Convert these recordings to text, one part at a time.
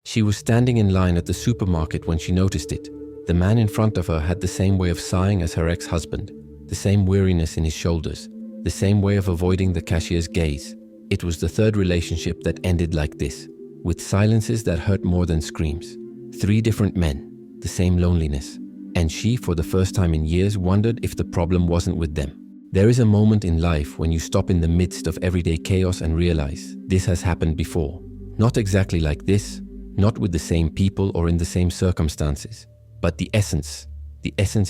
She was standing in line at the supermarket when she noticed it. The man in front of her had the same way of sighing as her ex-husband, the same weariness in his shoulders, the same way of avoiding the cashier's gaze. It was the third relationship that ended like this, with silences that hurt more than screams. 3 different men, the same loneliness. And she, for the first time in years, wondered if the problem wasn't with them. There is a moment in life when you stop in the midst of everyday chaos and realize this has happened before. Not exactly like this, not with the same people or in the same circumstances, but the essence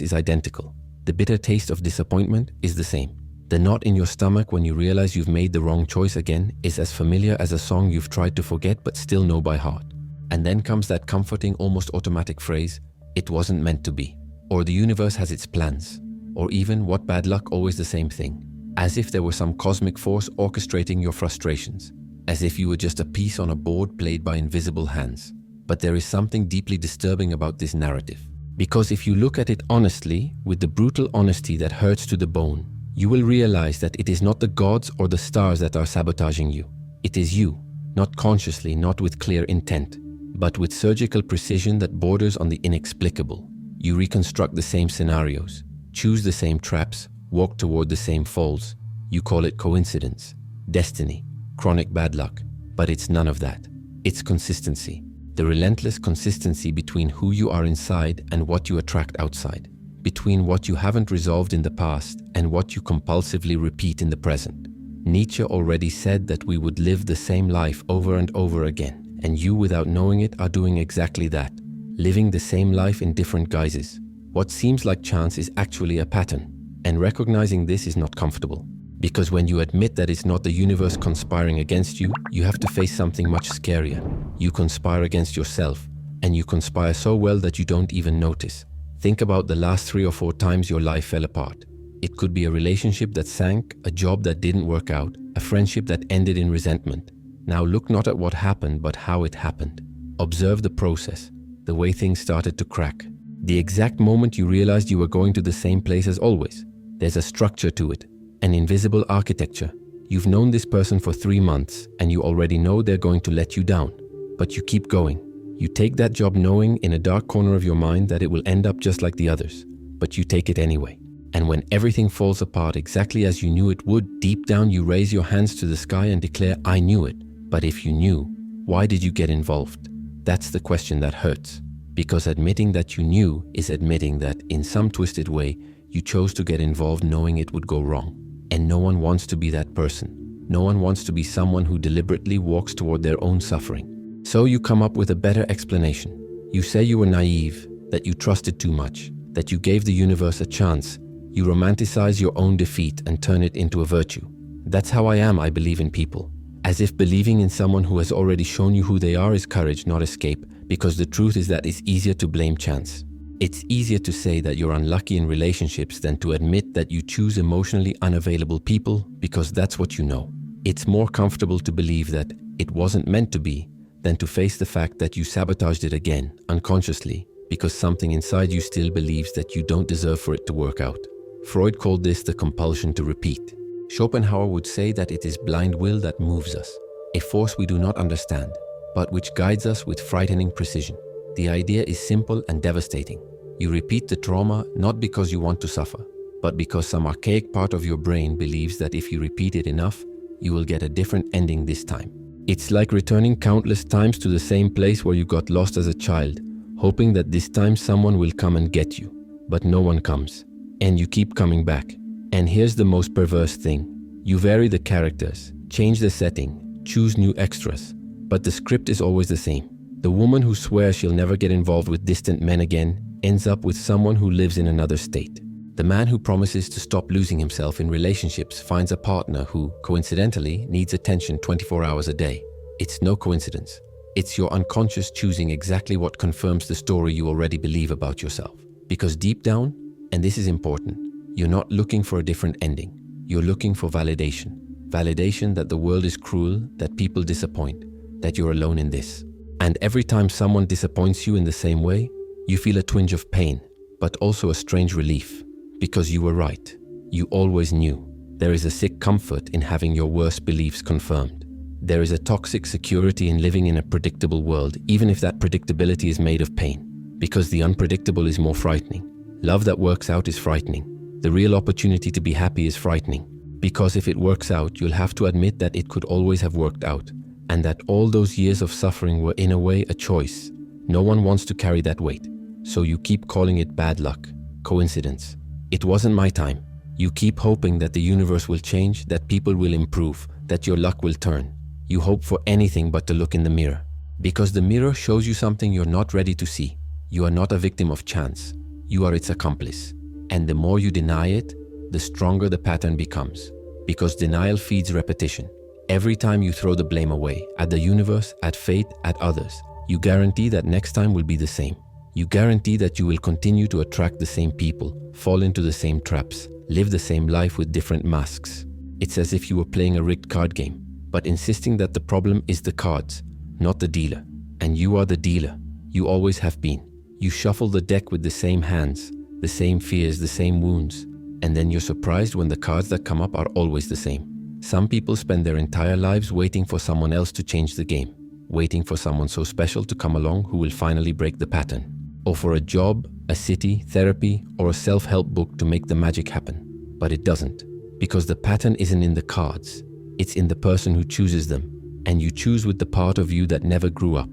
is identical. The bitter taste of disappointment is the same. The knot in your stomach when you realize you've made the wrong choice again is as familiar as a song you've tried to forget but still know by heart. And then comes that comforting, almost automatic phrase, "It wasn't meant to be," or "The universe has its plans," or even "What bad luck, always the same thing," as if there were some cosmic force orchestrating your frustrations, as if you were just a piece on a board played by invisible hands. But there is something deeply disturbing about this narrative. Because if you look at it honestly, with the brutal honesty that hurts to the bone, you will realize that it is not the gods or the stars that are sabotaging you. It is you, not consciously, not with clear intent, but with surgical precision that borders on the inexplicable. You reconstruct the same scenarios, choose the same traps, walk toward the same falls. You call it coincidence, destiny, chronic bad luck, but it's none of that. It's consistency, the relentless consistency between who you are inside and what you attract outside, between what you haven't resolved in the past and what you compulsively repeat in the present. Nietzsche already said that we would live the same life over and over again, and you, without knowing it, are doing exactly that, living the same life in different guises. What seems like chance is actually a pattern, and recognizing this is not comfortable. Because when you admit that it's not the universe conspiring against you, you have to face something much scarier. You conspire against yourself, and you conspire so well that you don't even notice. Think about the last 3 or 4 times your life fell apart. It could be a relationship that sank, a job that didn't work out, a friendship that ended in resentment. Now look not at what happened, but how it happened. Observe the process, the way things started to crack. The exact moment you realized you were going to the same place as always. There's a structure to it, an invisible architecture. You've known this person for 3 months, and you already know they're going to let you down. But you keep going. You take that job knowing in a dark corner of your mind that it will end up just like the others, but you take it anyway. And when everything falls apart exactly as you knew it would, deep down you raise your hands to the sky and declare, "I knew it." But if you knew, why did you get involved? That's the question that hurts. Because admitting that you knew is admitting that, in some twisted way, you chose to get involved knowing it would go wrong. And no one wants to be that person. No one wants to be someone who deliberately walks toward their own suffering. So you come up with a better explanation. You say you were naive, that you trusted too much, that you gave the universe a chance. You romanticize your own defeat and turn it into a virtue. That's how I am, I believe in people. As if believing in someone who has already shown you who they are is courage, not escape, because the truth is that it's easier to blame chance. It's easier to say that you're unlucky in relationships than to admit that you choose emotionally unavailable people because that's what you know. It's more comfortable to believe that it wasn't meant to be than to face the fact that you sabotaged it again, unconsciously, because something inside you still believes that you don't deserve for it to work out. Freud called this the compulsion to repeat. Schopenhauer would say that it is blind will that moves us, a force we do not understand, but which guides us with frightening precision. The idea is simple and devastating. You repeat the trauma not because you want to suffer, but because some archaic part of your brain believes that if you repeat it enough, you will get a different ending this time. It's like returning countless times to the same place where you got lost as a child, hoping that this time someone will come and get you. But no one comes, and you keep coming back. And here's the most perverse thing. You vary the characters, change the setting, choose new extras, but the script is always the same. The woman who swears she'll never get involved with distant men again ends up with someone who lives in another state. The man who promises to stop losing himself in relationships finds a partner who, coincidentally, needs attention 24 hours a day. It's no coincidence. It's your unconscious choosing exactly what confirms the story you already believe about yourself. Because deep down, and this is important, you're not looking for a different ending. You're looking for validation. Validation that the world is cruel, that people disappoint, that you're alone in this. And every time someone disappoints you in the same way, you feel a twinge of pain, but also a strange relief. Because you were right. You always knew. There is a sick comfort in having your worst beliefs confirmed. There is a toxic security in living in a predictable world, even if that predictability is made of pain, because the unpredictable is more frightening. Love that works out is frightening. The real opportunity to be happy is frightening, because if it works out, you'll have to admit that it could always have worked out, and that all those years of suffering were in a way a choice. No one wants to carry that weight, so you keep calling it bad luck, coincidence. It wasn't my time. You keep hoping that the universe will change, that people will improve, that your luck will turn. You hope for anything but to look in the mirror, because the mirror shows you something you're not ready to see. You are not a victim of chance. You are its accomplice. And the more you deny it, the stronger the pattern becomes, because denial feeds repetition. Every time you throw the blame away, at the universe, at fate, at others, you guarantee that next time will be the same. You guarantee that you will continue to attract the same people, fall into the same traps, live the same life with different masks. It's as if you were playing a rigged card game, but insisting that the problem is the cards, not the dealer. And you are the dealer. You always have been. You shuffle the deck with the same hands, the same fears, the same wounds, and then you're surprised when the cards that come up are always the same. Some people spend their entire lives waiting for someone else to change the game, waiting for someone so special to come along who will finally break the pattern, or for a job, a city, therapy, or a self-help book to make the magic happen. But it doesn't, because the pattern isn't in the cards, it's in the person who chooses them, and you choose with the part of you that never grew up,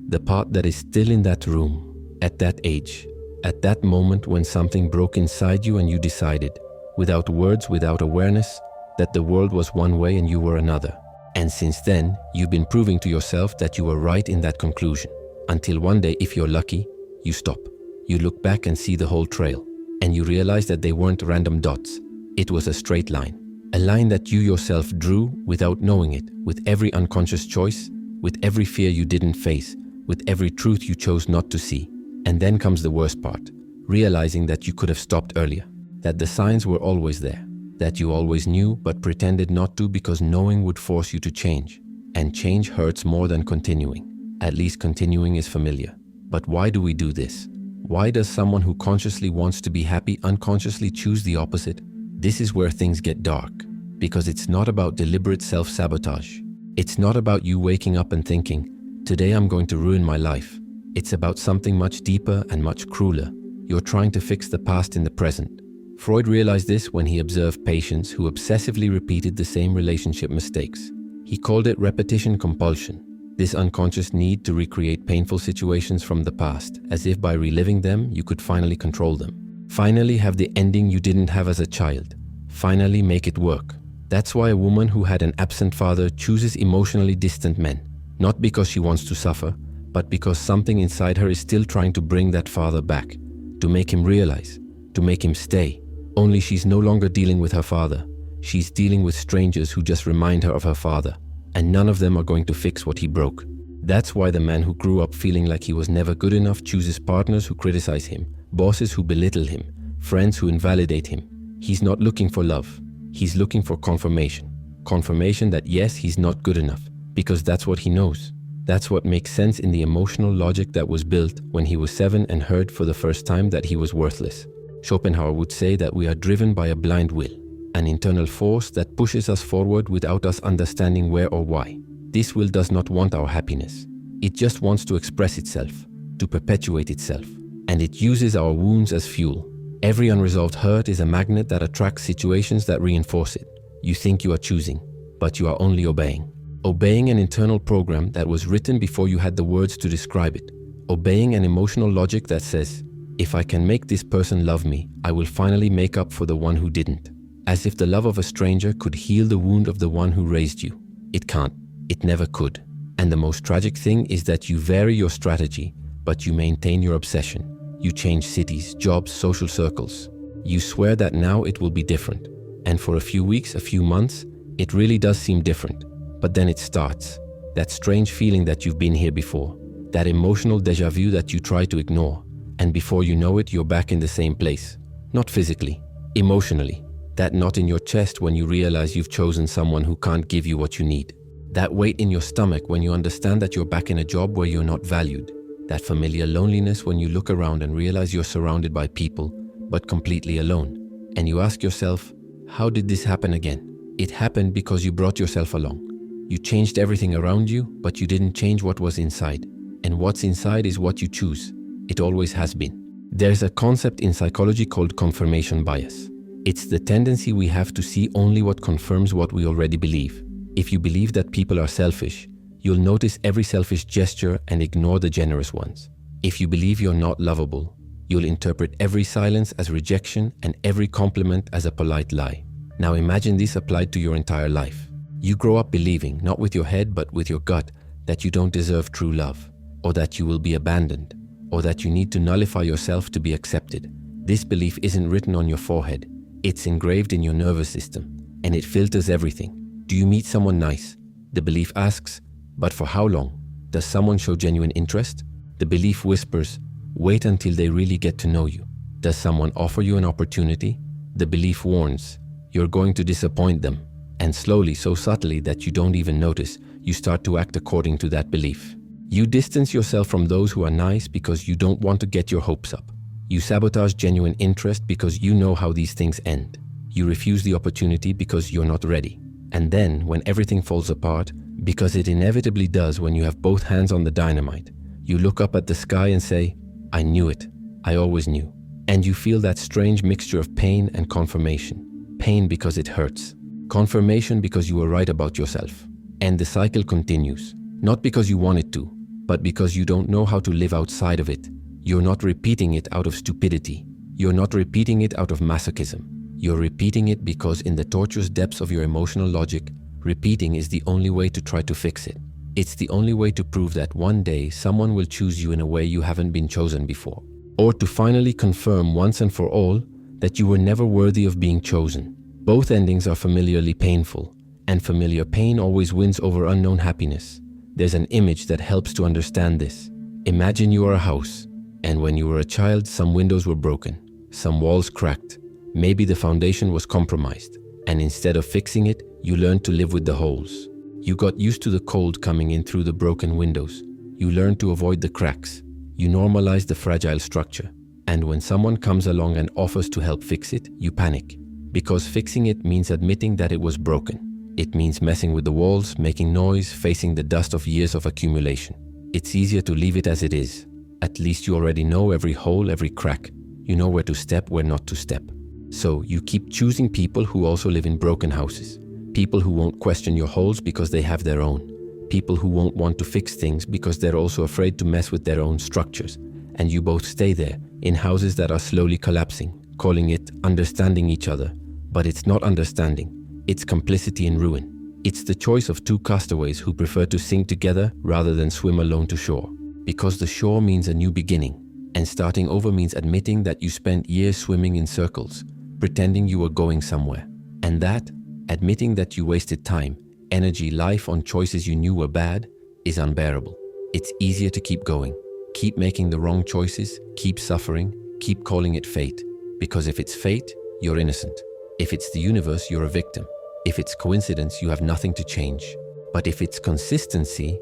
the part that is still in that room, at that age, at that moment when something broke inside you and you decided, without words, without awareness, that the world was one way and you were another. And since then, you've been proving to yourself that you were right in that conclusion. Until one day, if you're lucky, you stop. You look back and see the whole trail, and you realize that they weren't random dots. It was a straight line. A line that you yourself drew without knowing it, with every unconscious choice, with every fear you didn't face, with every truth you chose not to see. And then comes the worst part, realizing that you could have stopped earlier, that the signs were always there, that you always knew but pretended not to because knowing would force you to change. And change hurts more than continuing. At least continuing is familiar. But why do we do this? Why does someone who consciously wants to be happy unconsciously choose the opposite? This is where things get dark, because it's not about deliberate self-sabotage. It's not about you waking up and thinking, today I'm going to ruin my life. It's about something much deeper and much crueler. You're trying to fix the past in the present. Freud realized this when he observed patients who obsessively repeated the same relationship mistakes. He called it repetition compulsion, this unconscious need to recreate painful situations from the past, as if by reliving them you could finally control them. Finally have the ending you didn't have as a child. Finally make it work. That's why a woman who had an absent father chooses emotionally distant men, not because she wants to suffer, but because something inside her is still trying to bring that father back, to make him realize, to make him stay. Only she's no longer dealing with her father. She's dealing with strangers who just remind her of her father, and none of them are going to fix what he broke. That's why the man who grew up feeling like he was never good enough chooses partners who criticize him, bosses who belittle him, friends who invalidate him. He's not looking for love. He's looking for confirmation. Confirmation that yes, he's not good enough, because that's what he knows. That's what makes sense in the emotional logic that was built when he was 7 and heard for the first time that he was worthless. Schopenhauer would say that we are driven by a blind will, an internal force that pushes us forward without us understanding where or why. This will does not want our happiness. It just wants to express itself, to perpetuate itself, and it uses our wounds as fuel. Every unresolved hurt is a magnet that attracts situations that reinforce it. You think you are choosing, but you are only obeying. Obeying an internal program that was written before you had the words to describe it. Obeying an emotional logic that says, if I can make this person love me, I will finally make up for the one who didn't. As if the love of a stranger could heal the wound of the one who raised you. It can't. It never could. And the most tragic thing is that you vary your strategy, but you maintain your obsession. You change cities, jobs, social circles. You swear that now it will be different. And for a few weeks, a few months, it really does seem different. But then it starts. That strange feeling that you've been here before. That emotional déjà vu that you try to ignore. And before you know it, you're back in the same place. Not physically, emotionally. That knot in your chest when you realize you've chosen someone who can't give you what you need. That weight in your stomach when you understand that you're back in a job where you're not valued. That familiar loneliness when you look around and realize you're surrounded by people, but completely alone. And you ask yourself, how did this happen again? It happened because you brought yourself along. You changed everything around you, but you didn't change what was inside. And what's inside is what you choose. It always has been. There's a concept in psychology called confirmation bias. It's the tendency we have to see only what confirms what we already believe. If you believe that people are selfish, you'll notice every selfish gesture and ignore the generous ones. If you believe you're not lovable, you'll interpret every silence as rejection and every compliment as a polite lie. Now imagine this applied to your entire life. You grow up believing, not with your head but with your gut, that you don't deserve true love, or that you will be abandoned, or that you need to nullify yourself to be accepted. This belief isn't written on your forehead. It's engraved in your nervous system, and it filters everything. Do you meet someone nice? The belief asks, but for how long? Does someone show genuine interest? The belief whispers, wait until they really get to know you. Does someone offer you an opportunity? The belief warns, you're going to disappoint them. And slowly, so subtly that you don't even notice, you start to act according to that belief. You distance yourself from those who are nice because you don't want to get your hopes up. You sabotage genuine interest because you know how these things end. You refuse the opportunity because you're not ready. And then, when everything falls apart, because it inevitably does when you have both hands on the dynamite, you look up at the sky and say, I knew it. I always knew. And you feel that strange mixture of pain and confirmation. Pain because it hurts. Confirmation because you were right about yourself. And the cycle continues. Not because you want it to, but because you don't know how to live outside of it. You're not repeating it out of stupidity. You're not repeating it out of masochism. You're repeating it because in the tortuous depths of your emotional logic, repeating is the only way to try to fix it. It's the only way to prove that one day someone will choose you in a way you haven't been chosen before. Or to finally confirm once and for all that you were never worthy of being chosen. Both endings are familiarly painful, and familiar pain always wins over unknown happiness. There's an image that helps to understand this. Imagine you are a house, and when you were a child, some windows were broken, some walls cracked, maybe the foundation was compromised, and instead of fixing it, you learned to live with the holes. You got used to the cold coming in through the broken windows. You learned to avoid the cracks. You normalized the fragile structure. And when someone comes along and offers to help fix it, you panic. Because fixing it means admitting that it was broken. It means messing with the walls, making noise, facing the dust of years of accumulation. It's easier to leave it as it is. At least you already know every hole, every crack. You know where to step, where not to step. So you keep choosing people who also live in broken houses. People who won't question your holes because they have their own. People who won't want to fix things because they're also afraid to mess with their own structures. And you both stay there, in houses that are slowly collapsing, calling it understanding each other. But it's not understanding. It's complicity in ruin. It's the choice of two castaways who prefer to sink together rather than swim alone to shore. Because the shore means a new beginning, and starting over means admitting that you spent years swimming in circles, pretending you were going somewhere. And that, admitting that you wasted time, energy, life on choices you knew were bad, is unbearable. It's easier to keep going. Keep making the wrong choices, keep suffering, keep calling it fate. Because if it's fate, you're innocent. If it's the universe, you're a victim. If it's coincidence, you have nothing to change. But if it's consistency,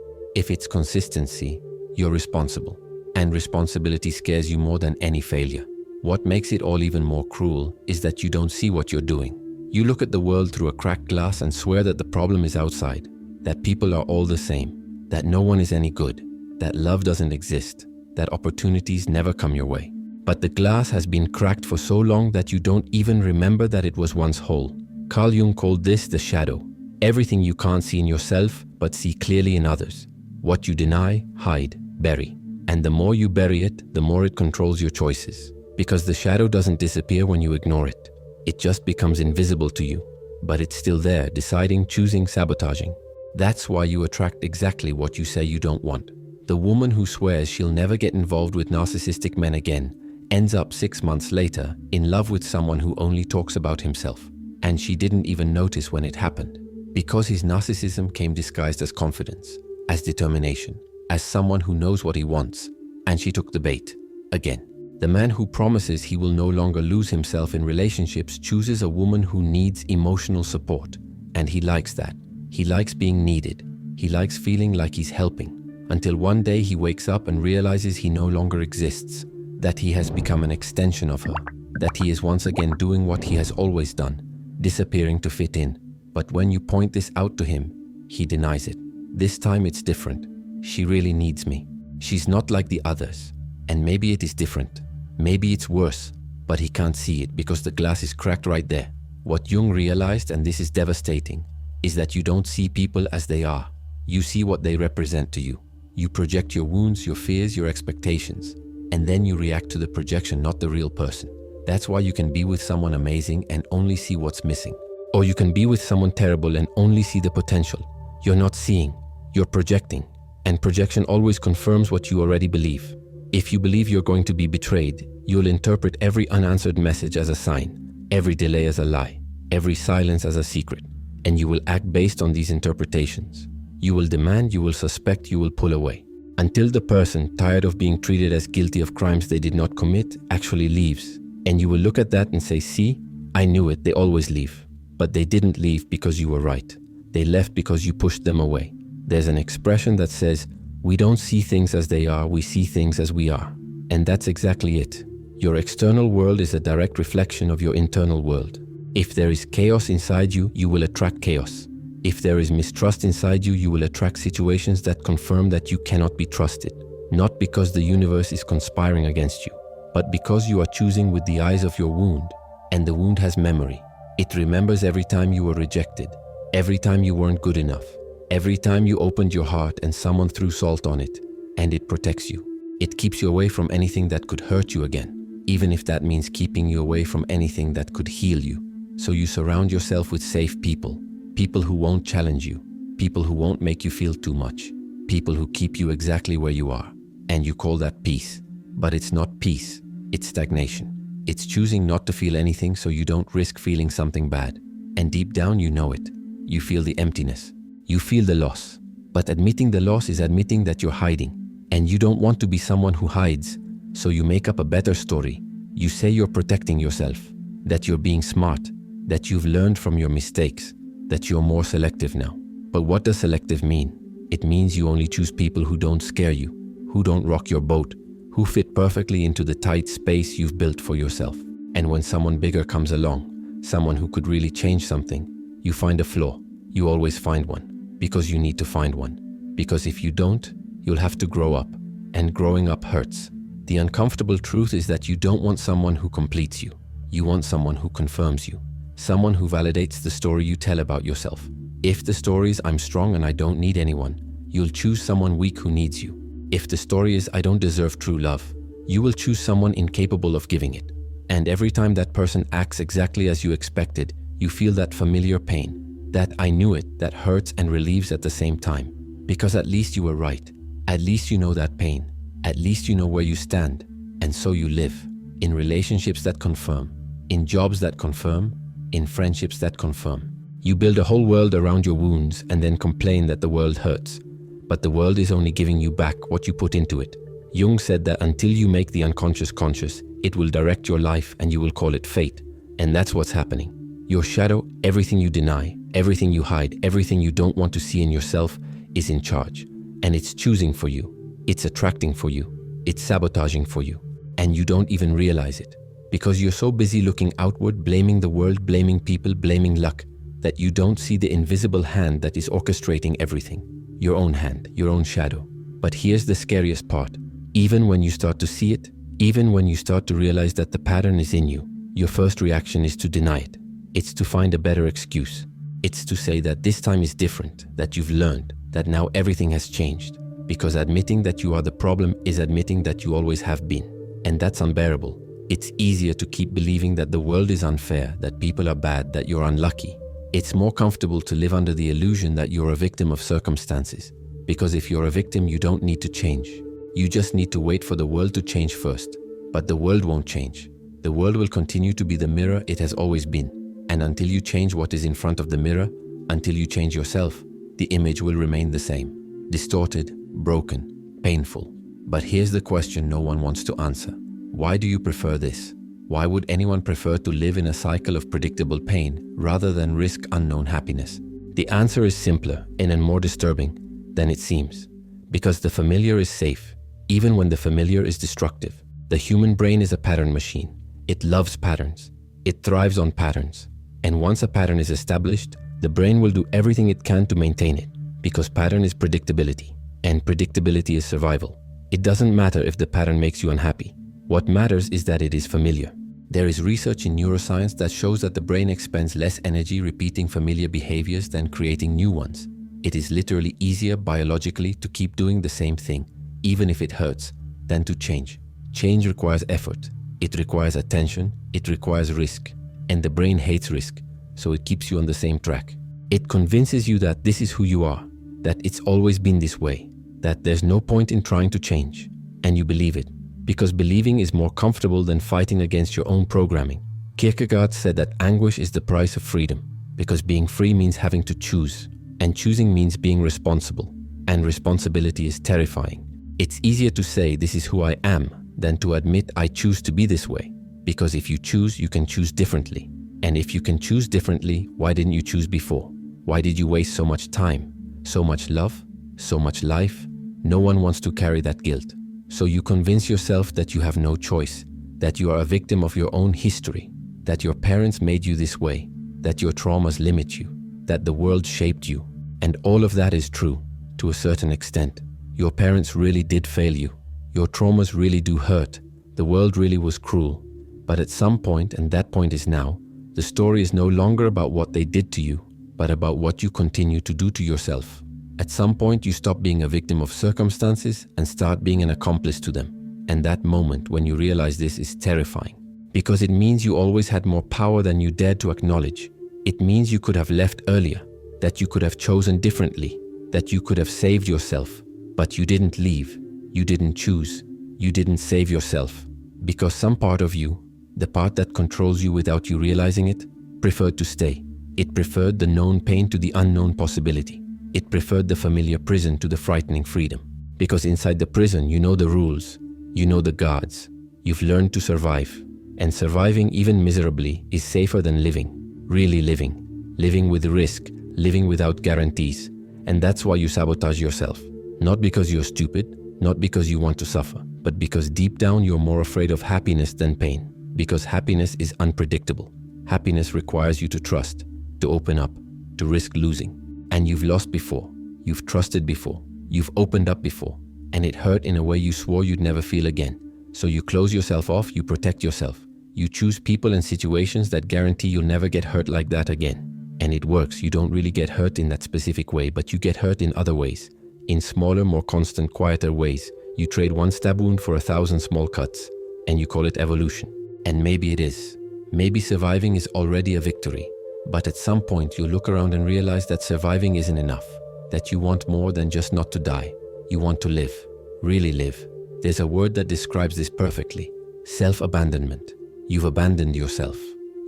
you're responsible. And responsibility scares you more than any failure. What makes it all even more cruel is that you don't see what you're doing. You look at the world through a cracked glass and swear that the problem is outside, that people are all the same, that no one is any good, that love doesn't exist, that opportunities never come your way. But the glass has been cracked for so long that you don't even remember that it was once whole. Carl Jung called this the shadow. Everything you can't see in yourself, but see clearly in others. What you deny, hide, bury. And the more you bury it, the more it controls your choices. Because the shadow doesn't disappear when you ignore it. It just becomes invisible to you. But it's still there, deciding, choosing, sabotaging. That's why you attract exactly what you say you don't want. The woman who swears she'll never get involved with narcissistic men again ends up 6 months later in love with someone who only talks about himself. And she didn't even notice when it happened. Because his narcissism came disguised as confidence, as determination, as someone who knows what he wants. And she took the bait. Again. The man who promises he will no longer lose himself in relationships chooses a woman who needs emotional support. And he likes that. He likes being needed. He likes feeling like he's helping. Until one day he wakes up and realizes he no longer exists. That he has become an extension of her. That he is once again doing what he has always done. Disappearing to fit in. But when you point this out to him, He denies it. This time it's different. She really needs me. She's not like the others. And maybe it is different. Maybe it's worse. But he can't see it because the glass is cracked right there. What Jung realized, and this is devastating, is that you don't see people as they are. You see what they represent to you. You project your wounds, your fears, your expectations. And then you react to the projection, not the real person. That's why you can be with someone amazing and only see what's missing. Or you can be with someone terrible and only see the potential. You're not seeing, you're projecting. And projection always confirms what you already believe. If you believe you're going to be betrayed, you'll interpret every unanswered message as a sign, every delay as a lie, every silence as a secret, and you will act based on these interpretations. You will demand, you will suspect, you will pull away, until the person, tired of being treated as guilty of crimes they did not commit, actually leaves. And you will look at that and say, see, I knew it, they always leave. But they didn't leave because you were right. They left because you pushed them away. There's an expression that says, we don't see things as they are, we see things as we are. And that's exactly it. Your external world is a direct reflection of your internal world. If there is chaos inside you, you will attract chaos. If there is mistrust inside you, you will attract situations that confirm that you cannot be trusted. Not because the universe is conspiring against you, but because you are choosing with the eyes of your wound. And the wound has memory. It remembers every time you were rejected, every time you weren't good enough, every time you opened your heart and someone threw salt on it, and it protects you. It keeps you away from anything that could hurt you again, even if that means keeping you away from anything that could heal you. So you surround yourself with safe people, people who won't challenge you, people who won't make you feel too much, people who keep you exactly where you are. And you call that peace. But it's not peace, it's stagnation. It's choosing not to feel anything so you don't risk feeling something bad. And deep down you know it. You feel the emptiness. You feel the loss. But admitting the loss is admitting that you're hiding. And you don't want to be someone who hides. So you make up a better story. You say you're protecting yourself, that you're being smart, that you've learned from your mistakes, that you're more selective now. But what does selective mean? It means you only choose people who don't scare you, who don't rock your boat, who fit perfectly into the tight space you've built for yourself. And when someone bigger comes along, someone who could really change something, you find a flaw. You always find one, because you need to find one. Because if you don't, you'll have to grow up. And growing up hurts. The uncomfortable truth is that you don't want someone who completes you. You want someone who confirms you. Someone who validates the story you tell about yourself. If the story is I'm strong and I don't need anyone, you'll choose someone weak who needs you. If the story is I don't deserve true love, you will choose someone incapable of giving it. And every time that person acts exactly as you expected, you feel that familiar pain. That I knew it, that hurts and relieves at the same time. Because at least you were right. At least you know that pain. At least you know where you stand. And so you live. In relationships that confirm. In jobs that confirm. In friendships that confirm. You build a whole world around your wounds and then complain that the world hurts. But the world is only giving you back what you put into it. Jung said that until you make the unconscious conscious, it will direct your life and you will call it fate. And that's what's happening. Your shadow, everything you deny, everything you hide, everything you don't want to see in yourself is in charge. And it's choosing for you. It's attracting for you. It's sabotaging for you. And you don't even realize it. Because you're so busy looking outward, blaming the world, blaming people, blaming luck, that you don't see the invisible hand that is orchestrating everything. Your own hand, your own shadow. But here's the scariest part. Even when you start to see it, even when you start to realize that the pattern is in you, your first reaction is to deny it. It's to find a better excuse. It's to say that this time is different, that you've learned, that now everything has changed. Because admitting that you are the problem is admitting that you always have been. And that's unbearable. It's easier to keep believing that the world is unfair, that people are bad, that you're unlucky. It's more comfortable to live under the illusion that you're a victim of circumstances. Because if you're a victim, you don't need to change. You just need to wait for the world to change first. But the world won't change. The world will continue to be the mirror it has always been. And until you change what is in front of the mirror, until you change yourself, the image will remain the same. Distorted, broken, painful. But here's the question no one wants to answer. Why do you prefer this? Why would anyone prefer to live in a cycle of predictable pain rather than risk unknown happiness? The answer is simpler and more disturbing than it seems. Because the familiar is safe, even when the familiar is destructive. The human brain is a pattern machine. It loves patterns. It thrives on patterns. And once a pattern is established, the brain will do everything it can to maintain it. Because pattern is predictability, and predictability is survival. It doesn't matter if the pattern makes you unhappy. What matters is that it is familiar. There is research in neuroscience that shows that the brain expends less energy repeating familiar behaviors than creating new ones. It is literally easier biologically to keep doing the same thing, even if it hurts, than to change. Change requires effort. It requires attention. It requires risk. And the brain hates risk, so it keeps you on the same track. It convinces you that this is who you are, that it's always been this way, that there's no point in trying to change. And you believe it, because believing is more comfortable than fighting against your own programming. Kierkegaard said that anguish is the price of freedom, because being free means having to choose, and choosing means being responsible, and responsibility is terrifying. It's easier to say this is who I am than to admit I choose to be this way, because if you choose, you can choose differently. And if you can choose differently, why didn't you choose before? Why did you waste so much time, so much love, so much life? No one wants to carry that guilt. So you convince yourself that you have no choice, that you are a victim of your own history, that your parents made you this way, that your traumas limit you, that the world shaped you. And all of that is true, to a certain extent. Your parents really did fail you. Your traumas really do hurt. The world really was cruel. But at some point, and that point is now, the story is no longer about what they did to you, but about what you continue to do to yourself. At some point, you stop being a victim of circumstances and start being an accomplice to them. And that moment when you realize this is terrifying, because it means you always had more power than you dared to acknowledge. It means you could have left earlier, that you could have chosen differently, that you could have saved yourself, but you didn't leave, you didn't choose, you didn't save yourself, because some part of you, the part that controls you without you realizing it, preferred to stay. It preferred the known pain to the unknown possibility. It preferred the familiar prison to the frightening freedom. Because inside the prison, you know the rules, you know the guards, you've learned to survive. And surviving, even miserably, is safer than living, really living. Living with risk, living without guarantees. And that's why you sabotage yourself. Not because you're stupid, not because you want to suffer, but because deep down you're more afraid of happiness than pain. Because happiness is unpredictable. Happiness requires you to trust, to open up, to risk losing. And you've lost before, you've trusted before, you've opened up before, and it hurt in a way you swore you'd never feel again. So you close yourself off, you protect yourself. You choose people and situations that guarantee you'll never get hurt like that again. And it works. You don't really get hurt in that specific way, but you get hurt in other ways. In smaller, more constant, quieter ways. You trade one stab wound for 1,000 small cuts, and you call it evolution. And maybe it is. Maybe surviving is already a victory. But at some point you look around and realize that surviving isn't enough. That you want more than just not to die. You want to live. Really live. There's a word that describes this perfectly. Self-abandonment. You've abandoned yourself.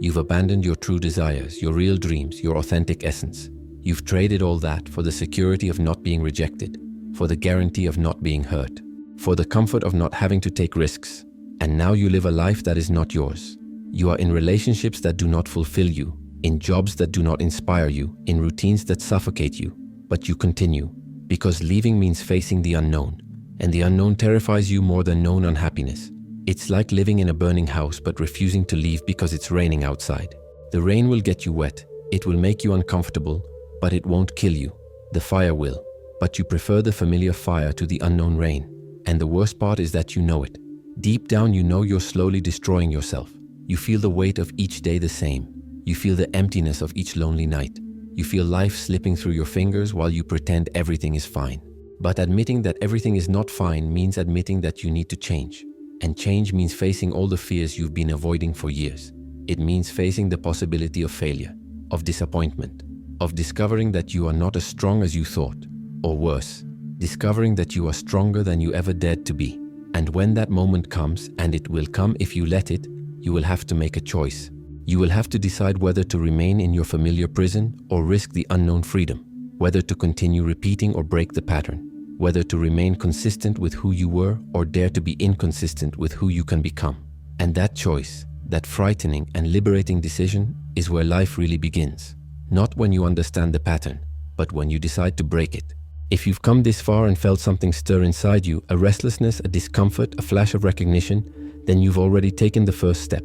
You've abandoned your true desires, your real dreams, your authentic essence. You've traded all that for the security of not being rejected, for the guarantee of not being hurt, for the comfort of not having to take risks. And now you live a life that is not yours. You are in relationships that do not fulfill you, in jobs that do not inspire you, in routines that suffocate you. But you continue, because leaving means facing the unknown, and the unknown terrifies you more than known unhappiness. It's like living in a burning house but refusing to leave because it's raining outside. The rain will get you wet, it will make you uncomfortable, but it won't kill you. The fire will, but you prefer the familiar fire to the unknown rain. And the worst part is that you know it. Deep down you know you're slowly destroying yourself. You feel the weight of each day the same. You feel the emptiness of each lonely night. You feel life slipping through your fingers while you pretend everything is fine. But admitting that everything is not fine means admitting that you need to change. And change means facing all the fears you've been avoiding for years. It means facing the possibility of failure, of disappointment, of discovering that you are not as strong as you thought, or worse, discovering that you are stronger than you ever dared to be. And when that moment comes, and it will come if you let it, you will have to make a choice. You will have to decide whether to remain in your familiar prison or risk the unknown freedom, whether to continue repeating or break the pattern, whether to remain consistent with who you were or dare to be inconsistent with who you can become. And that choice, that frightening and liberating decision, is where life really begins. Not when you understand the pattern, but when you decide to break it. If you've come this far and felt something stir inside you, a restlessness, a discomfort, a flash of recognition, then you've already taken the first step.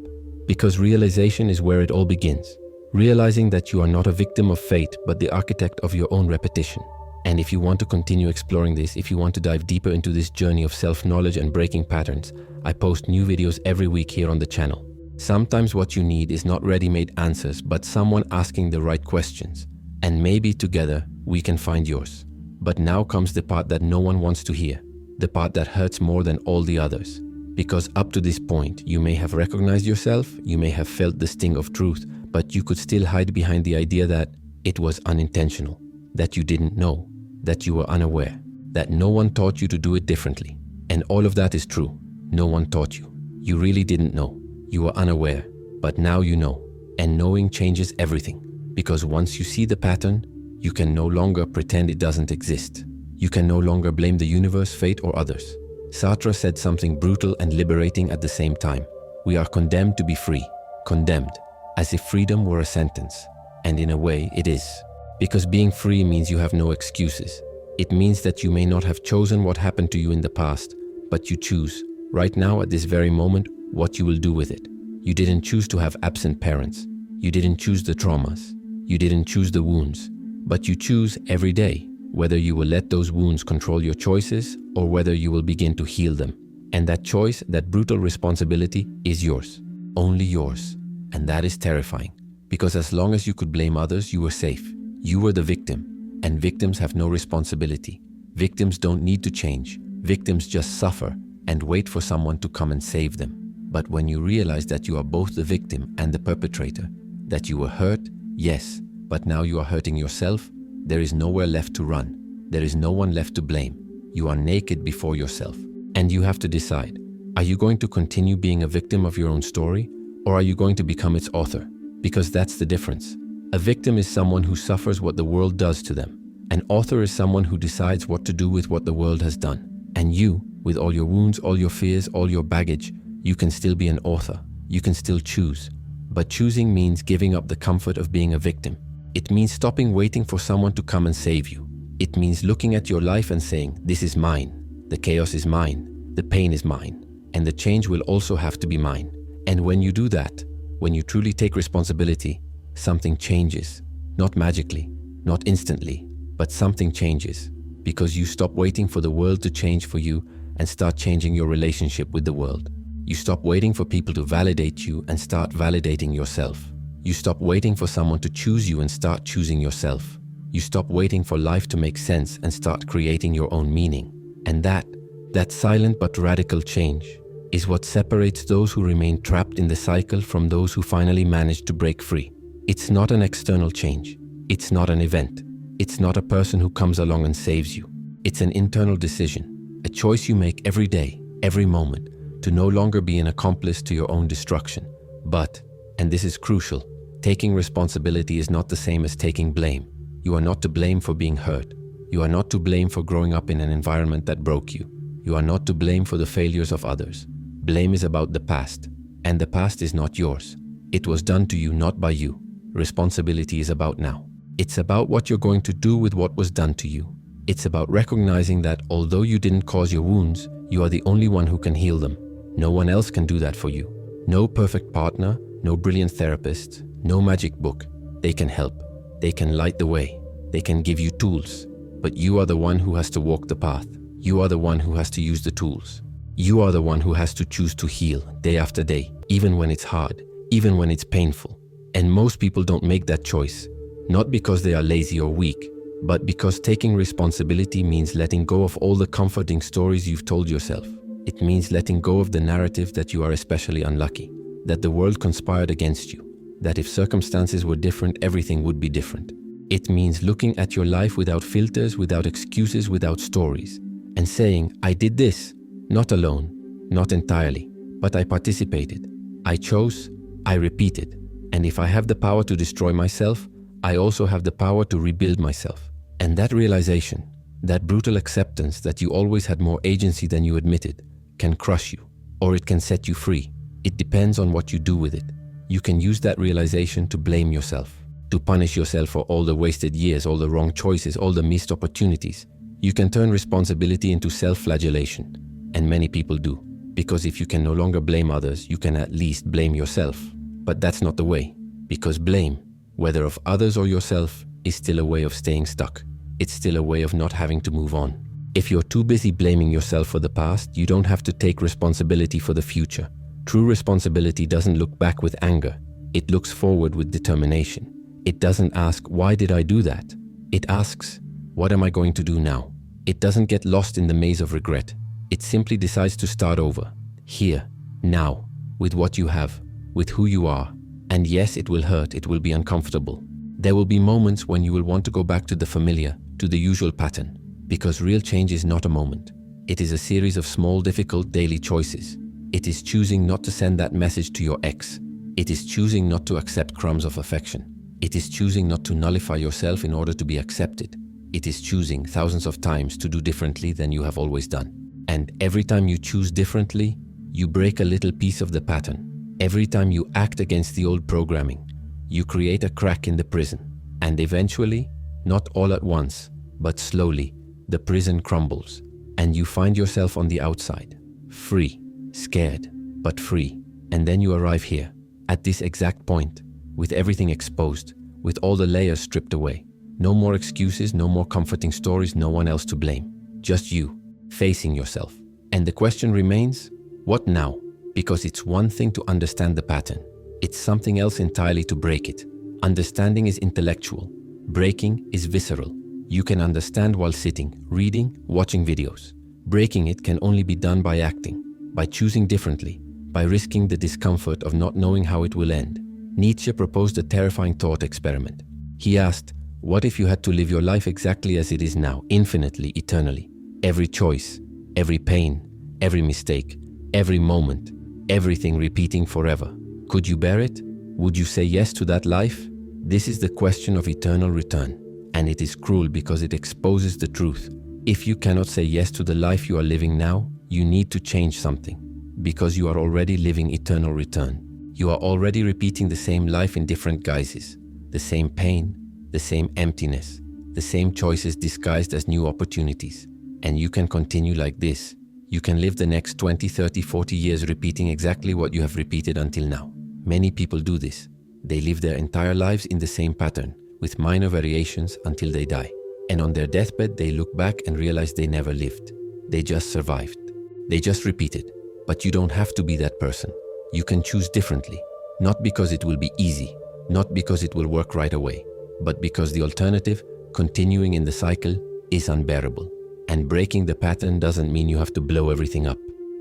Because realization is where it all begins. Realizing that you are not a victim of fate, but the architect of your own repetition. And if you want to continue exploring this, if you want to dive deeper into this journey of self-knowledge and breaking patterns, I post new videos every week here on the channel. Sometimes what you need is not ready-made answers, but someone asking the right questions. And maybe together we can find yours. But now comes the part that no one wants to hear, the part that hurts more than all the others. Because up to this point, you may have recognized yourself, you may have felt the sting of truth, but you could still hide behind the idea that it was unintentional, that you didn't know, that you were unaware, that no one taught you to do it differently. And all of that is true. No one taught you. You really didn't know. You were unaware, but now you know. And knowing changes everything. Because once you see the pattern, you can no longer pretend it doesn't exist. You can no longer blame the universe, fate, or others. Sartre said something brutal and liberating at the same time. We are condemned to be free. Condemned. As if freedom were a sentence. And in a way, it is. Because being free means you have no excuses. It means that you may not have chosen what happened to you in the past, but you choose, right now at this very moment, what you will do with it. You didn't choose to have absent parents. You didn't choose the traumas. You didn't choose the wounds. But you choose every day whether you will let those wounds control your choices or whether you will begin to heal them. And that choice, that brutal responsibility, is yours. Only yours. And that is terrifying. Because as long as you could blame others, you were safe. You were the victim, and victims have no responsibility. Victims don't need to change. Victims just suffer and wait for someone to come and save them. But when you realize that you are both the victim and the perpetrator, that you were hurt, yes, but now you are hurting yourself, there is nowhere left to run. There is no one left to blame. You are naked before yourself. And you have to decide, are you going to continue being a victim of your own story, or are you going to become its author? Because that's the difference. A victim is someone who suffers what the world does to them. An author is someone who decides what to do with what the world has done. And you, with all your wounds, all your fears, all your baggage, you can still be an author. You can still choose. But choosing means giving up the comfort of being a victim. It means stopping waiting for someone to come and save you. It means looking at your life and saying, this is mine. The chaos is mine. The pain is mine. And the change will also have to be mine. And when you do that, when you truly take responsibility, something changes. Not magically, not instantly, but something changes. Because you stop waiting for the world to change for you and start changing your relationship with the world. You stop waiting for people to validate you and start validating yourself. You stop waiting for someone to choose you and start choosing yourself. You stop waiting for life to make sense and start creating your own meaning. And that silent but radical change is what separates those who remain trapped in the cycle from those who finally manage to break free. It's not an external change. It's not an event. It's not a person who comes along and saves you. It's an internal decision, a choice you make every day, every moment, to no longer be an accomplice to your own destruction. But, and this is crucial, taking responsibility is not the same as taking blame. You are not to blame for being hurt. You are not to blame for growing up in an environment that broke you. You are not to blame for the failures of others. Blame is about the past, and the past is not yours. It was done to you, not by you. Responsibility is about now. It's about what you're going to do with what was done to you. It's about recognizing that although you didn't cause your wounds, you are the only one who can heal them. No one else can do that for you. No perfect partner, no brilliant therapist, no magic book. They can help. They can light the way. They can give you tools. But you are the one who has to walk the path. You are the one who has to use the tools. You are the one who has to choose to heal day after day, even when it's hard, even when it's painful. And most people don't make that choice, not because they are lazy or weak, but because taking responsibility means letting go of all the comforting stories you've told yourself. It means letting go of the narrative that you are especially unlucky, that the world conspired against you, that if circumstances were different, everything would be different. It means looking at your life without filters, without excuses, without stories, and saying, I did this, not alone, not entirely, but I participated. I chose, I repeated. And if I have the power to destroy myself, I also have the power to rebuild myself. And that realization, that brutal acceptance that you always had more agency than you admitted, can crush you, or it can set you free. It depends on what you do with it. You can use that realization to blame yourself, to punish yourself for all the wasted years, all the wrong choices, all the missed opportunities. You can turn responsibility into self-flagellation, and many people do. Because if you can no longer blame others, you can at least blame yourself. But that's not the way, because blame, whether of others or yourself, is still a way of staying stuck. It's still a way of not having to move on. If you're too busy blaming yourself for the past, you don't have to take responsibility for the future. True responsibility doesn't look back with anger. It looks forward with determination. It doesn't ask, why did I do that? It asks, what am I going to do now? It doesn't get lost in the maze of regret. It simply decides to start over, here, now, with what you have, with who you are. And yes, it will hurt, it will be uncomfortable. There will be moments when you will want to go back to the familiar, to the usual pattern. Because real change is not a moment. It is a series of small, difficult daily choices. It is choosing not to send that message to your ex. It is choosing not to accept crumbs of affection. It is choosing not to nullify yourself in order to be accepted. It is choosing thousands of times to do differently than you have always done. And every time you choose differently, you break a little piece of the pattern. Every time you act against the old programming, you create a crack in the prison. And eventually, not all at once, but slowly, the prison crumbles, and you find yourself on the outside, free, scared, but free. And then you arrive here, at this exact point, with everything exposed, with all the layers stripped away. No more excuses, no more comforting stories, no one else to blame. Just you, facing yourself. And the question remains, what now? Because it's one thing to understand the pattern. It's something else entirely to break it. Understanding is intellectual. Breaking is visceral. You can understand while sitting, reading, watching videos. Breaking it can only be done by acting, by choosing differently, by risking the discomfort of not knowing how it will end. Nietzsche proposed a terrifying thought experiment. He asked, what if you had to live your life exactly as it is now, infinitely, eternally? Every choice, every pain, every mistake, every moment, everything repeating forever. Could you bear it? Would you say yes to that life? This is the question of eternal return. And it is cruel because it exposes the truth. If you cannot say yes to the life you are living now, you need to change something. Because you are already living eternal return. You are already repeating the same life in different guises. The same pain, the same emptiness, the same choices disguised as new opportunities. And you can continue like this. You can live the next 20, 30, 40 years repeating exactly what you have repeated until now. Many people do this. They live their entire lives in the same pattern, with minor variations until they die. And on their deathbed, they look back and realize they never lived. They just survived. They just repeated. But you don't have to be that person. You can choose differently. Not because it will be easy, not because it will work right away, but because the alternative, continuing in the cycle, is unbearable. And breaking the pattern doesn't mean you have to blow everything up.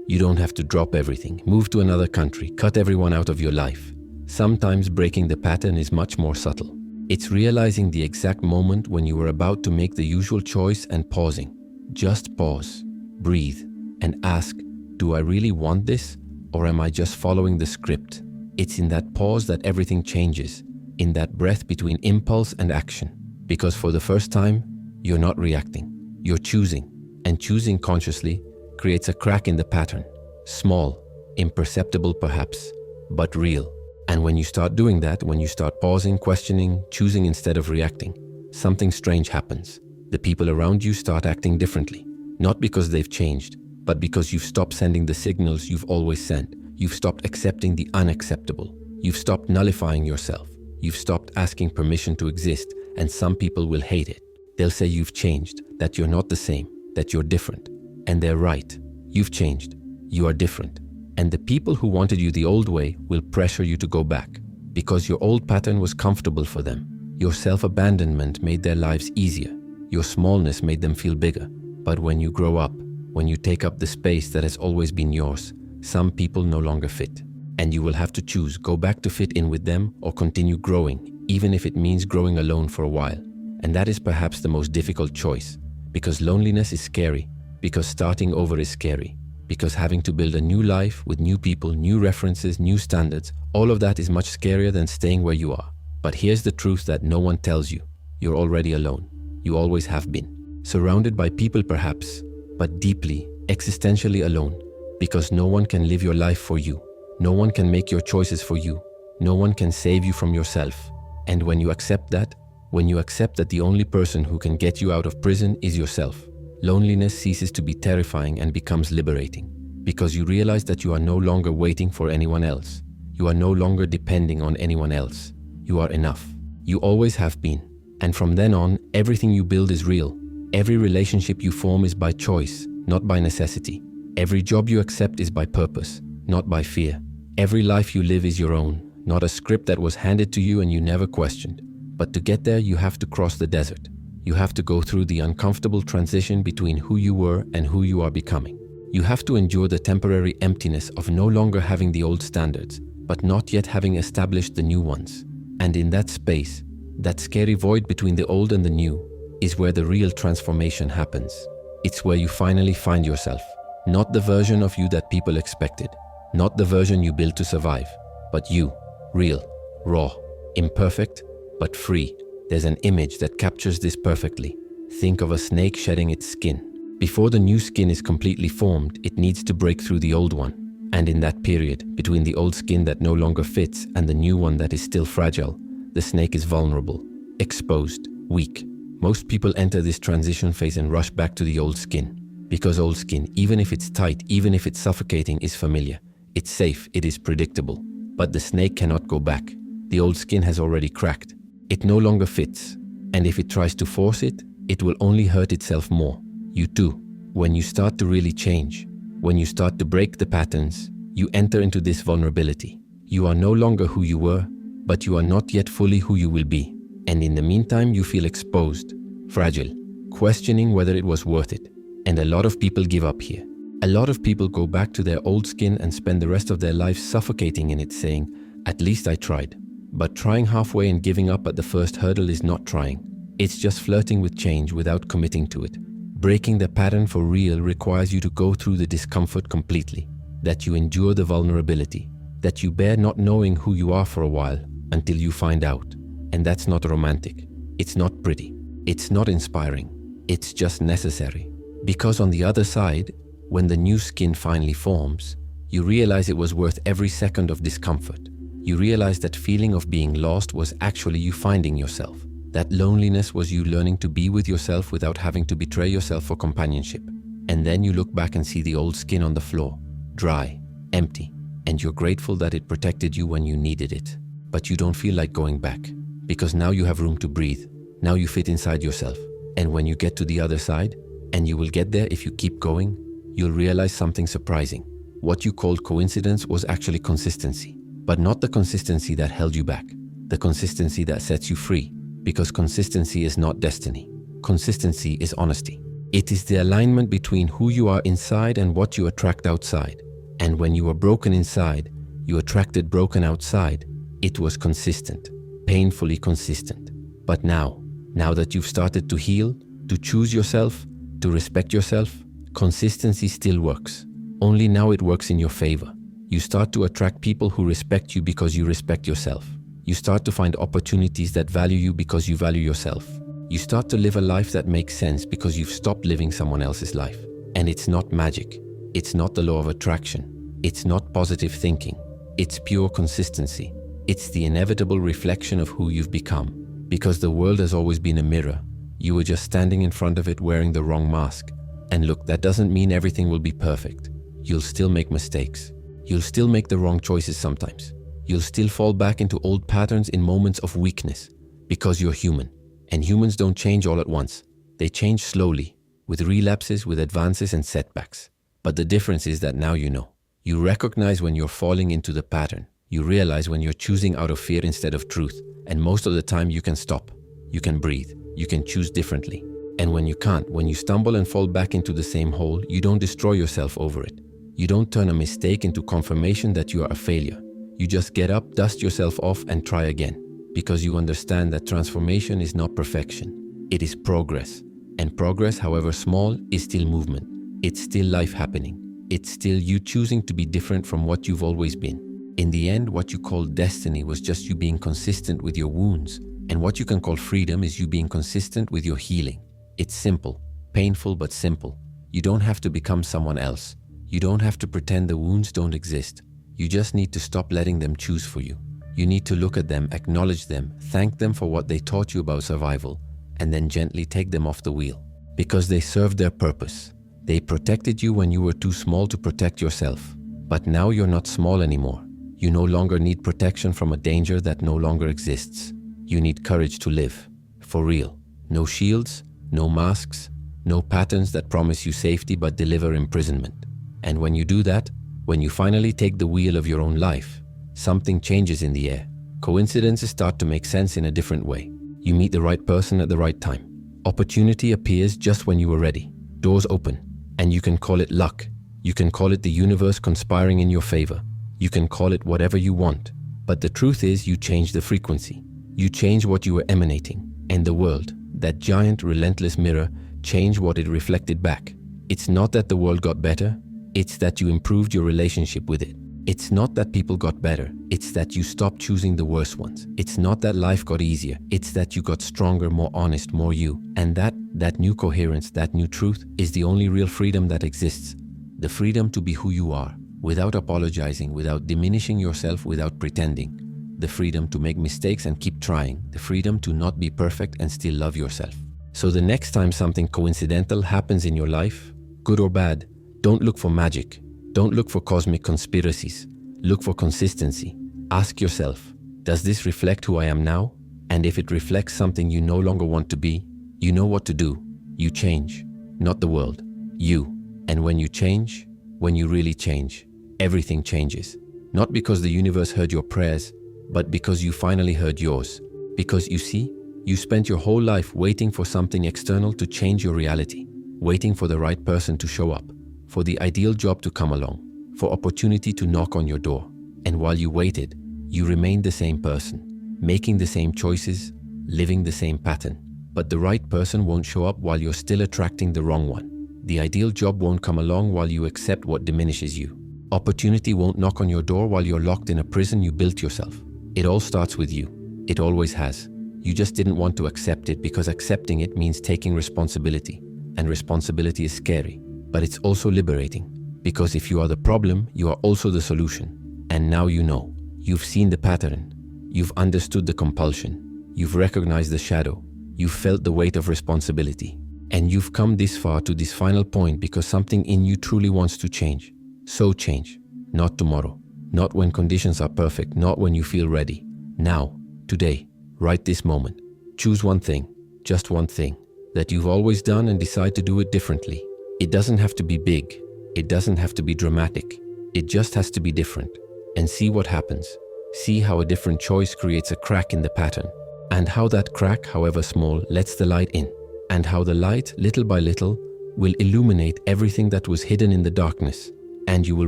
You don't have to drop everything, move to another country, cut everyone out of your life. Sometimes breaking the pattern is much more subtle. It's realizing the exact moment when you were about to make the usual choice and pausing. Just pause, breathe, and ask, do I really want this, or am I just following the script? It's in that pause that everything changes, in that breath between impulse and action. Because for the first time, you're not reacting, you're choosing. And choosing consciously creates a crack in the pattern. Small, imperceptible perhaps, but real. And when you start doing that, when you start pausing, questioning, choosing instead of reacting, something strange happens. The people around you start acting differently. Not because they've changed, but because you've stopped sending the signals you've always sent. You've stopped accepting the unacceptable. You've stopped nullifying yourself. You've stopped asking permission to exist, and some people will hate it. They'll say you've changed, that you're not the same, that you're different. And they're right. You've changed. You are different. And the people who wanted you the old way will pressure you to go back, because your old pattern was comfortable for them. Your self-abandonment made their lives easier. Your smallness made them feel bigger. But when you grow up, when you take up the space that has always been yours, some people no longer fit. And you will have to choose, go back to fit in with them or continue growing, even if it means growing alone for a while. And that is perhaps the most difficult choice, because loneliness is scary, because starting over is scary, because having to build a new life with new people, new references, new standards, all of that is much scarier than staying where you are. But here's the truth that no one tells you. You're already alone. You always have been. Surrounded by people perhaps, but deeply, existentially alone, because no one can live your life for you. No one can make your choices for you. No one can save you from yourself. And when you accept that, when you accept that the only person who can get you out of prison is yourself, loneliness ceases to be terrifying and becomes liberating, because you realize that you are no longer waiting for anyone else. You are no longer depending on anyone else. You are enough. You always have been. And from then on, everything you build is real. Every relationship you form is by choice, not by necessity. Every job you accept is by purpose, not by fear. Every life you live is your own, not a script that was handed to you and you never questioned. But to get there, you have to cross the desert. You have to go through the uncomfortable transition between who you were and who you are becoming. You have to endure the temporary emptiness of no longer having the old standards, but not yet having established the new ones. And in that space, that scary void between the old and the new, is where the real transformation happens. It's where you finally find yourself. Not the version of you that people expected, not the version you built to survive, but you, real, raw, imperfect, but free. There's an image that captures this perfectly. Think of a snake shedding its skin. Before the new skin is completely formed, it needs to break through the old one. And in that period, between the old skin that no longer fits and the new one that is still fragile, the snake is vulnerable, exposed, weak. Most people enter this transition phase and rush back to the old skin. Because old skin, even if it's tight, even if it's suffocating, is familiar. It's safe, it is predictable. But the snake cannot go back. The old skin has already cracked. It no longer fits. And if it tries to force it, it will only hurt itself more. You too. When you start to really change, when you start to break the patterns, you enter into this vulnerability. You are no longer who you were, but you are not yet fully who you will be. And in the meantime, you feel exposed, fragile, questioning whether it was worth it. And a lot of people give up here. A lot of people go back to their old skin and spend the rest of their lives suffocating in it, saying, "At least I tried." But trying halfway and giving up at the first hurdle is not trying. It's just flirting with change without committing to it. Breaking the pattern for real requires you to go through the discomfort completely, that you endure the vulnerability, that you bear not knowing who you are for a while until you find out. And that's not romantic. It's not pretty. It's not inspiring. It's just necessary. Because on the other side, when the new skin finally forms, you realize it was worth every second of discomfort. You realize that feeling of being lost was actually you finding yourself. That loneliness was you learning to be with yourself without having to betray yourself for companionship. And then you look back and see the old skin on the floor, dry, empty, and you're grateful that it protected you when you needed it. But you don't feel like going back, because now you have room to breathe. Now you fit inside yourself. And when you get to the other side, and you will get there if you keep going, you'll realize something surprising. What you called coincidence was actually consistency. But not the consistency that held you back, the consistency that sets you free. Because consistency is not destiny. Consistency is honesty. It is the alignment between who you are inside and what you attract outside. And when you were broken inside, you attracted broken outside. It was consistent, painfully consistent. But now that you've started to heal, to choose yourself, to respect yourself, consistency still works. Only now it works in your favor. You start to attract people who respect you because you respect yourself. You start to find opportunities that value you because you value yourself. You start to live a life that makes sense because you've stopped living someone else's life. And it's not magic. It's not the law of attraction. It's not positive thinking. It's pure consistency. It's the inevitable reflection of who you've become. Because the world has always been a mirror. You were just standing in front of it wearing the wrong mask. And look, that doesn't mean everything will be perfect. You'll still make mistakes. You'll still make the wrong choices sometimes. You'll still fall back into old patterns in moments of weakness. Because you're human. And humans don't change all at once. They change slowly, with relapses, with advances and setbacks. But the difference is that now you know. You recognize when you're falling into the pattern. You realize when you're choosing out of fear instead of truth. And most of the time you can stop. You can breathe. You can choose differently. And when you can't, when you stumble and fall back into the same hole, you don't destroy yourself over it. You don't turn a mistake into confirmation that you are a failure. You just get up, dust yourself off and try again. Because you understand that transformation is not perfection. It is progress. And progress, however small, is still movement. It's still life happening. It's still you choosing to be different from what you've always been. In the end, what you call destiny was just you being consistent with your wounds. And what you can call freedom is you being consistent with your healing. It's simple, painful but simple. You don't have to become someone else. You don't have to pretend the wounds don't exist. You just need to stop letting them choose for you. You need to look at them, acknowledge them, thank them for what they taught you about survival, and then gently take them off the wheel. Because they served their purpose. They protected you when you were too small to protect yourself. But now you're not small anymore. You no longer need protection from a danger that no longer exists. You need courage to live. For real. No shields, no masks, no patterns that promise you safety but deliver imprisonment. And when you do that, when you finally take the wheel of your own life, something changes in the air. Coincidences start to make sense in a different way. You meet the right person at the right time. Opportunity appears just when you were ready. Doors open, and you can call it luck. You can call it the universe conspiring in your favor. You can call it whatever you want. But the truth is, you change the frequency. You change what you were emanating. And the world, that giant, relentless mirror, changed what it reflected back. It's not that the world got better. It's that you improved your relationship with it. It's not that people got better. It's that you stopped choosing the worst ones. It's not that life got easier. It's that you got stronger, more honest, more you. And that new coherence, that new truth, is the only real freedom that exists. The freedom to be who you are, without apologizing, without diminishing yourself, without pretending. The freedom to make mistakes and keep trying. The freedom to not be perfect and still love yourself. So the next time something coincidental happens in your life, good or bad, don't look for magic. Don't look for cosmic conspiracies. Look for consistency. Ask yourself, does this reflect who I am now? And if it reflects something you no longer want to be, you know what to do. You change. Not the world. You. And when you change, when you really change, everything changes. Not because the universe heard your prayers, but because you finally heard yours. Because you see, you spent your whole life waiting for something external to change your reality, waiting for the right person to show up, for the ideal job to come along, for opportunity to knock on your door. And while you waited, you remained the same person, making the same choices, living the same pattern. But the right person won't show up while you're still attracting the wrong one. The ideal job won't come along while you accept what diminishes you. Opportunity won't knock on your door while you're locked in a prison you built yourself. It all starts with you. It always has. You just didn't want to accept it because accepting it means taking responsibility. And responsibility is scary, but it's also liberating. Because if you are the problem, you are also the solution. And now you know. You've seen the pattern. You've understood the compulsion. You've recognized the shadow. You've felt the weight of responsibility. And you've come this far to this final point because something in you truly wants to change. So change. Not tomorrow. Not when conditions are perfect. Not when you feel ready. Now. Today. Right this moment. Choose one thing. Just one thing. That you've always done and decide to do it differently. It doesn't have to be big. It doesn't have to be dramatic. It just has to be different. And see what happens. See how a different choice creates a crack in the pattern. And how that crack, however small, lets the light in. And how the light, little by little, will illuminate everything that was hidden in the darkness. And you will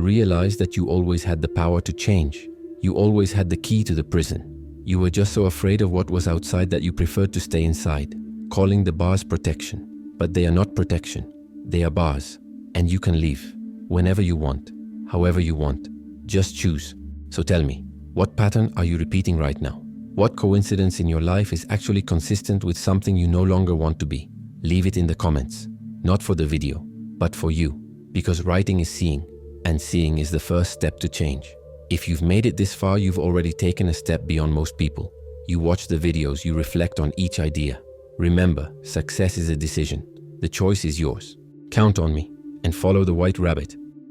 realize that you always had the power to change. You always had the key to the prison. You were just so afraid of what was outside that you preferred to stay inside, calling the bars protection. But they are not protection. They are bars. And you can leave. Whenever you want. However you want. Just choose. So tell me, what pattern are you repeating right now? What coincidence in your life is actually consistent with something you no longer want to be? Leave it in the comments. Not for the video, but for you. Because writing is seeing. And seeing is the first step to change. If you've made it this far, you've already taken a step beyond most people. You watch the videos, you reflect on each idea. Remember, success is a decision. The choice is yours. Count on me and follow the white rabbit.